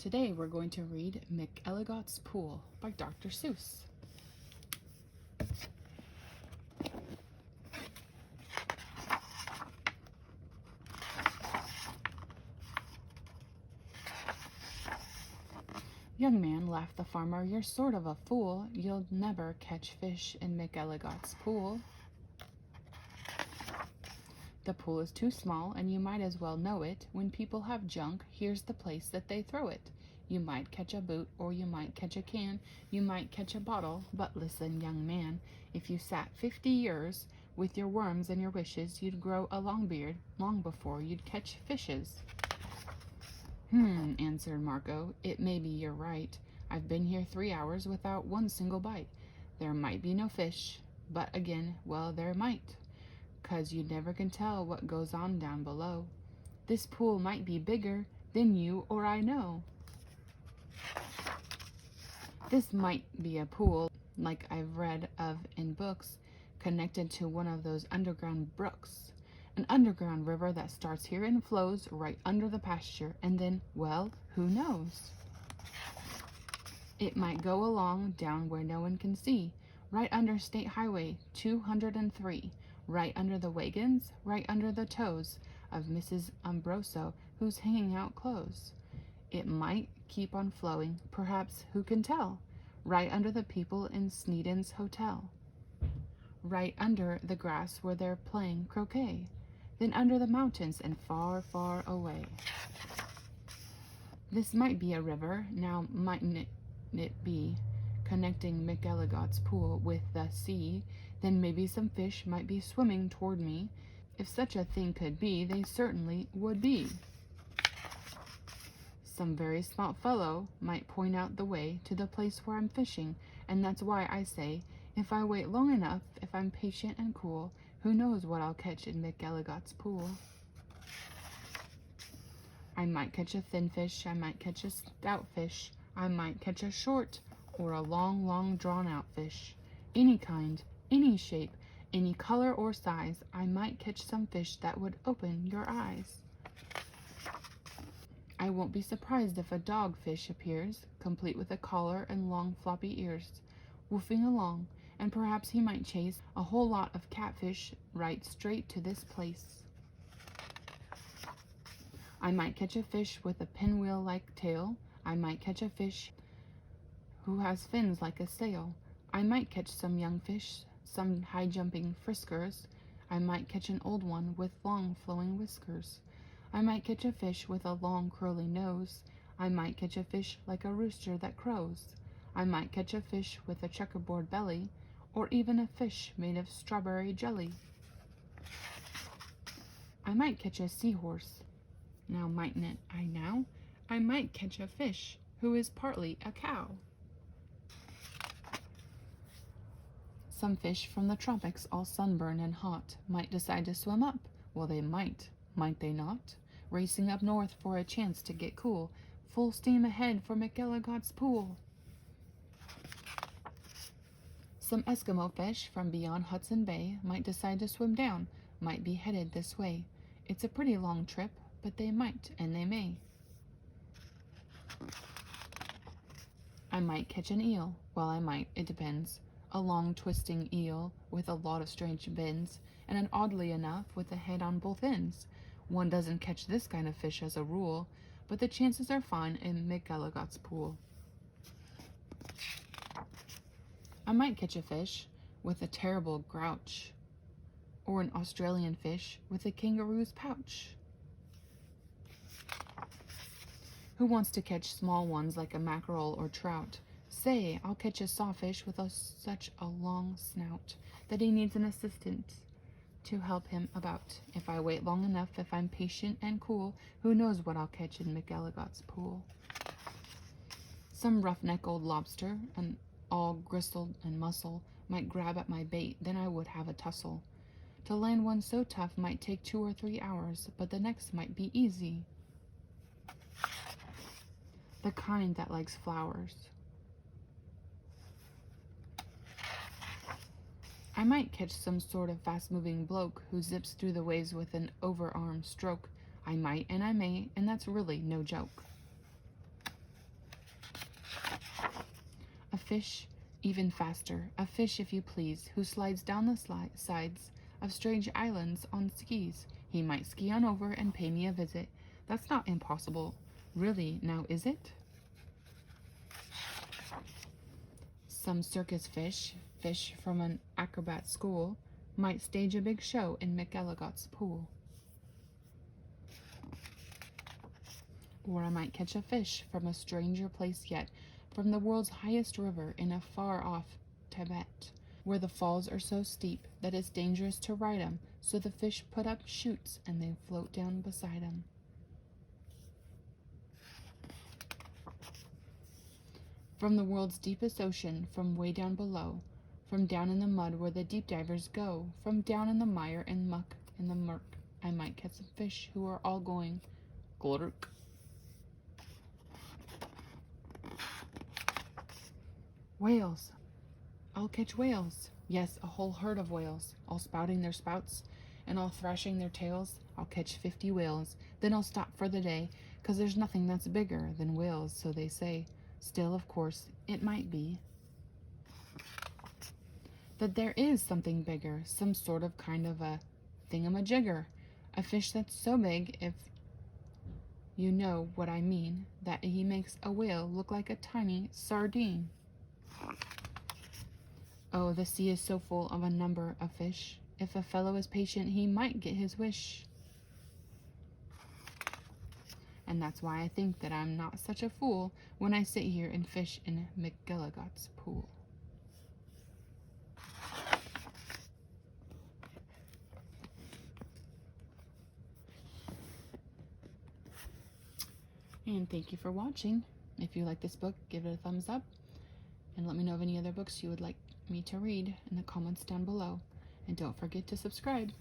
Today we're going to read MCELLIGOT'S Pool by Dr. Seuss. Young man, laughed the farmer, you're sort of a fool. You'll never catch fish in MCELLIGOT'S pool. The pool is too small, and you might as well know it. When people have junk, here's the place that they throw it. You might catch a boot, or you might catch a can, you might catch a bottle, but listen, young man, if you sat 50 years with your worms and your wishes, you'd grow a long beard long before you'd catch fishes. Answered Marco, it may be you're right. I've been here 3 hours without one single bite. There might be no fish, but again, well, there might. 'Cause you never can tell what goes on down below. This pool might be bigger than you or I know. This might be a pool, like I've read of in books, connected to one of those underground brooks. An underground river that starts here and flows right under the pasture, and then, well, who knows? It might go along down where no one can see, right under State Highway 203, right under the wagons, right under the toes of Mrs. Umbroso, who's hanging out clothes. It might keep on flowing, perhaps, who can tell, right under the people in Sneeden's Hotel, right under the grass where they're playing croquet, then under the mountains and far, far away. This might be a river, now mightn't it be, connecting MCELLIGOT'S pool with the sea. Then maybe some fish might be swimming toward me. If such a thing could be, they certainly would be. Some very smart fellow might point out the way to the place where I'm fishing, and that's why I say, if I wait long enough, if I'm patient and cool, who knows what I'll catch in MCELLIGOT'S pool. I might catch a thin fish, I might catch a stout fish, I might catch a short or a long, long drawn-out fish. Any kind, any shape, any color or size, I might catch some fish that would open your eyes. I won't be surprised if a dogfish appears, complete with a collar and long floppy ears, woofing along, and perhaps he might chase a whole lot of catfish right straight to this place. I might catch a fish with a pinwheel-like tail. I might catch a fish who has fins like a sail. I might catch some young fish, some high-jumping friskers. I might catch an old one with long flowing whiskers. I might catch a fish with a long curly nose. I might catch a fish like a rooster that crows. I might catch a fish with a checkerboard belly, or even a fish made of strawberry jelly. I might catch a seahorse. Now mightn't I now? I might catch a fish who is partly a cow. Some fish from the tropics, all sunburned and hot, might decide to swim up. Well, they might they not? Racing up north for a chance to get cool. Full steam ahead for MCELLIGOT'S pool. Some Eskimo fish from beyond Hudson Bay might decide to swim down, might be headed this way. It's a pretty long trip, but they might and they may. I might catch an eel. Well, I might, it depends. A long twisting eel with a lot of strange bends, and an oddly enough with a head on both ends. One doesn't catch this kind of fish as a rule, but the chances are fine in MCELLIGOT'S pool. I might catch a fish with a terrible grouch, or an Australian fish with a kangaroo's pouch. Who wants to catch small ones like a mackerel or trout? Say, I'll catch a sawfish with such a long snout that he needs an assistant to help him about. If I wait long enough, if I'm patient and cool, who knows what I'll catch in MCELLIGOT'S pool. Some roughneck old lobster, and all gristle and muscle, might grab at my bait, then I would have a tussle. To land one so tough might take 2 or 3 hours, but the next might be easy. The kind that likes flowers. I might catch some sort of fast-moving bloke who zips through the waves with an overarm stroke. I might and I may, and that's really no joke. fish even faster, a fish, if you please, who slides down the sides of strange islands on skis. He might ski on over and pay me a visit. That's not impossible. Really, now is it? Some circus fish from an acrobat school, might stage a big show in MCELLIGOT'S pool. Or I might catch a fish from a stranger place yet, from the world's highest river in a far-off Tibet, where the falls are so steep that it's dangerous to ride 'em, so the fish put up chutes and they float down beside 'em. From the world's deepest ocean, from way down below, from down in the mud where the deep divers go, from down in the mire and muck and the murk, I might catch some fish who are all going glurk. Whales. I'll catch whales. Yes, a whole herd of whales, all spouting their spouts and all thrashing their tails. I'll catch 50 whales, then I'll stop for the day, 'cause there's nothing that's bigger than whales, so they say. Still, of course, it might be that there is something bigger, some sort of kind of a thingamajigger, a fish that's so big, if you know what I mean, that he makes a whale look like a tiny sardine. Oh, the sea is so full of a number of fish. If a fellow is patient, he might get his wish. And that's why I think that I'm not such a fool when I sit here and fish in MCELLIGOT'S pool. And thank you for watching. If you like this book, give it a thumbs up. And let me know of any other books you would like me to read in the comments down below. And don't forget to subscribe.